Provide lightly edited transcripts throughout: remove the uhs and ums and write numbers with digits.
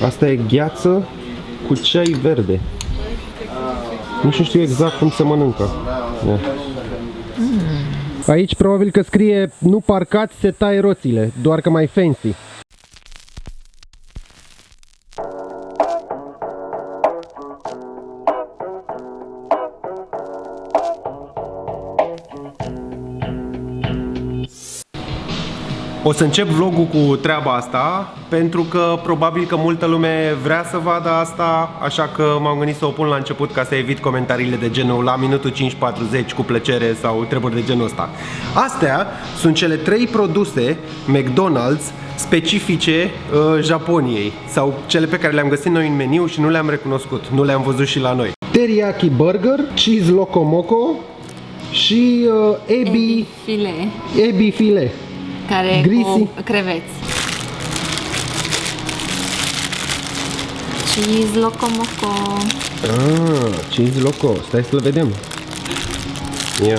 Asta e gheață cu ceai verde. Nici nu știu exact cum se mănâncă. Ia. Aici probabil că scrie nu parcați, se taie roțile, doar că mai fancy. O să încep vlogul cu treaba asta, pentru că probabil că multă lume vrea să vadă asta, așa că m-am gândit să o pun la început ca să evit comentariile de genul la minutul 5:40 cu plăcere sau treburi de genul ăsta. Astea sunt cele 3 produse McDonald's specifice Japoniei, sau cele pe care le-am găsit noi în meniu și nu le-am recunoscut, nu le-am văzut și la noi. Teriyaki Burger, Cheese Locomoco și Ebi Filet. Care Greasy. cu creveți. Cheese Locomoco. Cheese Loco. Stai să-l vedem. Ia.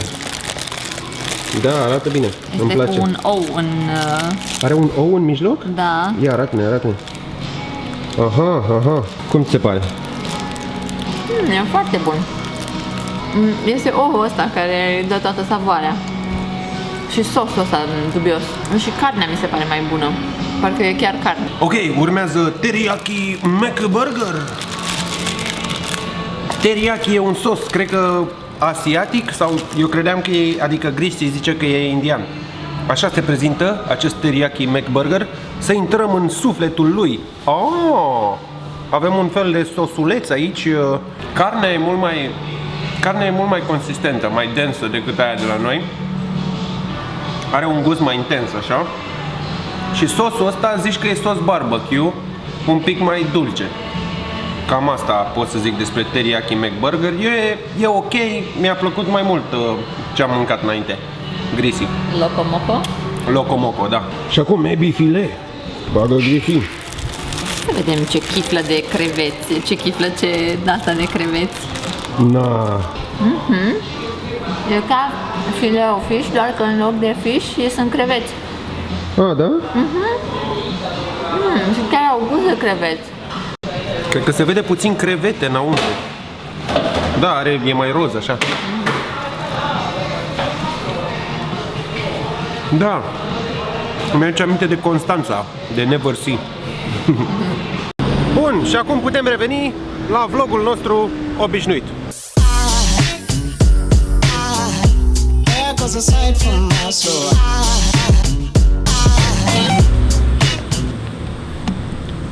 Da, arată bine. Îmi place. Este cu un ou în... Are un ou în mijloc? Da. Ia, arată-ne, arată-ne. Aha. Cum ți se pare? E foarte bun. Este ouul ăsta care dă toată savoarea. Și sosul ăsta dubios. Și carnea mi se pare mai bună. Parcă e chiar carne. Ok, urmează Teriyaki McBurger. Teriyaki e un sos, cred că asiatic, sau eu credeam că e, adică Greasy zice că e indian. Așa se prezintă acest Teriyaki McBurger. Să intrăm în sufletul lui. Avem un fel de sosuleț aici. Carnea e mult mai consistentă, mai densă decât aia de la noi. Are un gust mai intens, așa. Și sosul ăsta zici că e sos barbecue, un pic mai dulce. Cam asta pot să zic despre Teriyaki McBurger. E ok, mi-a plăcut mai mult ce am mâncat înainte. Greasy. Locomoco. Locomoco, da. Și acum Ebi Filet. Bagă Greasy. Să vedem ce chiflă de creveți. Ce chiflă data de creveți. Na. E ca filet fish, doar că în loc de fish sunt creveți. Da? Și chiar au gust de creveți. Cred că se vede puțin crevete înăuntru. Da, e mai roz, așa. Da. Îmi aduce aminte de Constanța, de Never See. Bun, și acum putem reveni la vlogul nostru obișnuit.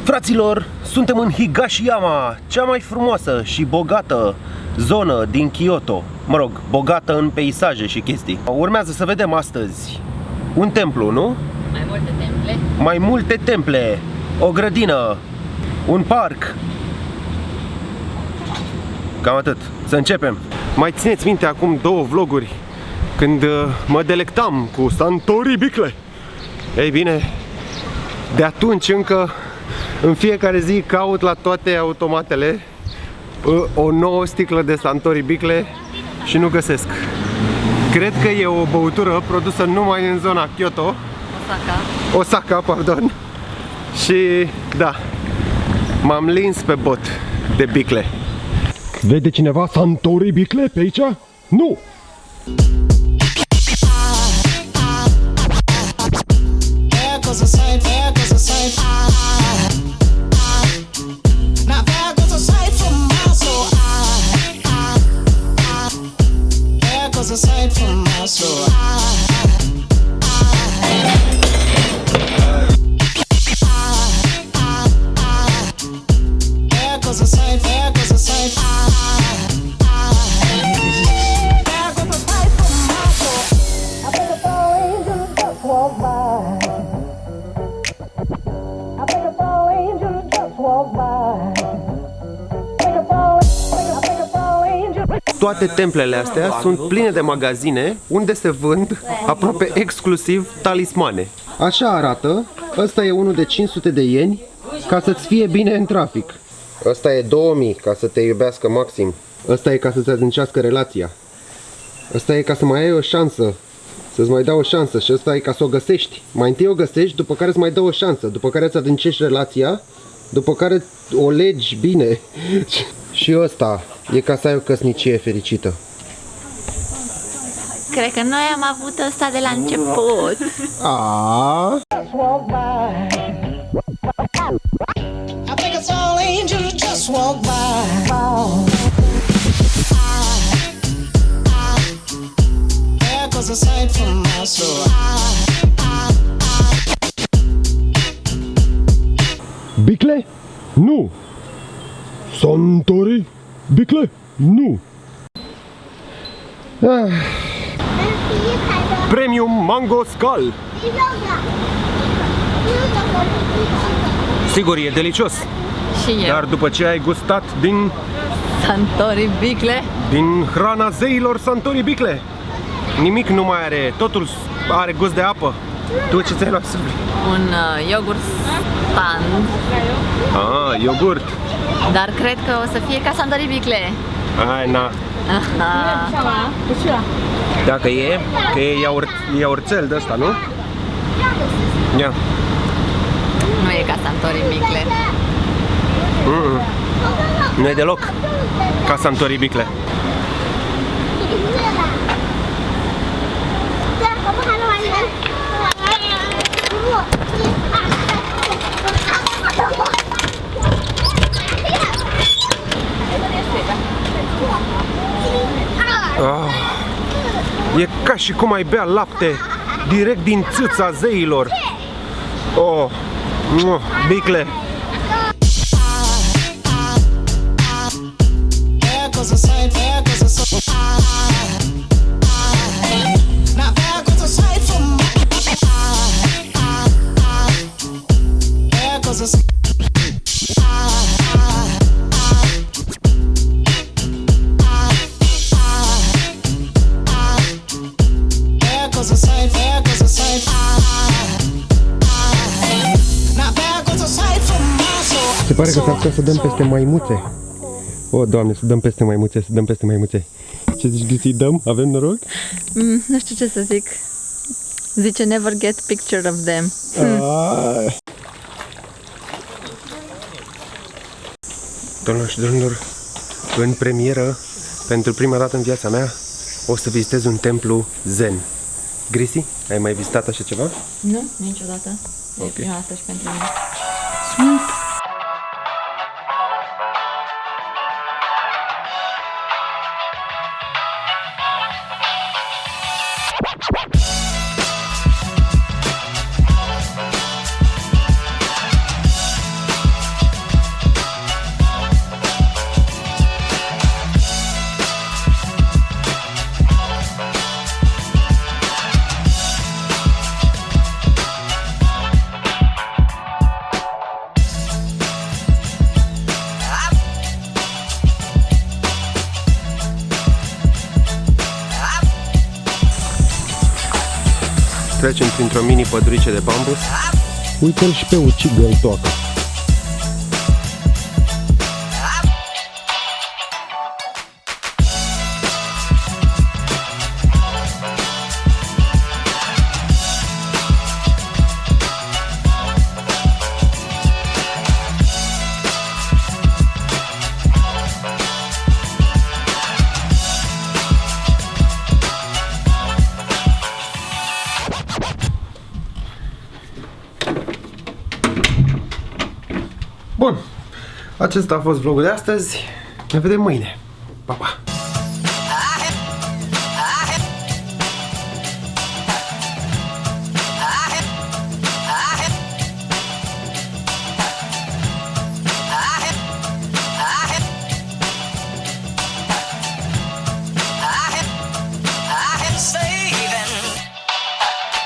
Fraților, suntem în Higashiyama, cea mai frumoasă și bogată zonă din Kyoto. Mă rog, bogată în peisaje și chestii. Urmează să vedem astăzi un templu, nu? Mai multe temple. Mai multe temple, o grădină, un parc. Cam atât. Să începem. Mai țineți minte acum 2 vloguri când mă delectam cu Suntory Bicle? Ei bine, de atunci încă în fiecare zi caut la toate automatele o nouă sticlă de Suntory Bicle și nu găsesc. Cred că e o băutură produsă numai în zona Kyoto. Osaka, pardon. Și da, m-am lins pe bot de bicle. Vede cineva Suntory Bicle pe aici? Nu! Toate templele astea sunt pline de magazine unde se vând aproape exclusiv talismane. Așa arată. Ăsta e unul de 500 de ieni ca să-ți fie bine în trafic. Ăsta e 2000 ca să te iubească maxim. Ăsta e ca să-ți adâncească relația. Ăsta e ca să mai ai o șansă, să-ți mai dau o șansă. Și ăsta e ca să o găsești. Mai întâi o găsești, după care îți mai dă o șansă, după care îți adâncești relația după care o legi bine. Și ăsta e ca să ai o căsnicie fericită. Cred că noi am avut ăsta de la început. Aaaa. I think it's all angels just walk by. There goes a sight from my soul. Bicle? Nu! Santori? Bicle? Nu! Premium Mango Skull. Sigur, e delicios. Și eu. Dar după ce ai gustat Santori Bicle. din hrana zeilor Santori Bicle, nimic nu mai are, totul are gust de apă. Tu ce ți-ai luat, Silvi? Un iogurt stand. Ah, iogurt. Dar cred că o să fie ca Santori Bicle. Hai, na. Dacă e, că e iaurțel de ăsta, nu? Ia. Nu e ca Santori Bicle. Nu e deloc ca Santori Bicle. E ca și cum ai bea lapte direct din țâța zeilor. Oh, Bicle. There goes a sight, there goes a sight. Now there goes a sight from my there goes a sight. There goes a sight, there goes a sight. Now there goes a sight from my soul. Se pare că s-ar putea să dăm peste maimuțe. O, Doamne, să dăm peste maimuțe, să dăm peste maimuțe. Ce zici, Grisi, dăm? Avem noroc? Nu știu ce să zic. Zice never get picture of them. Doamnelor și domnilor, în premieră, pentru prima dată în viața mea, o să vizitez un templu zen. Grisi, ai mai vizitat așa ceva? Nu, niciodată. E prima dată și pentru mine. Trecem printr-o mini pădurice de bambus. Uite-l și pe ucigă în toacă. Bun, acesta a fost vlogul de astăzi. Ne vedem mâine. Pa, pa!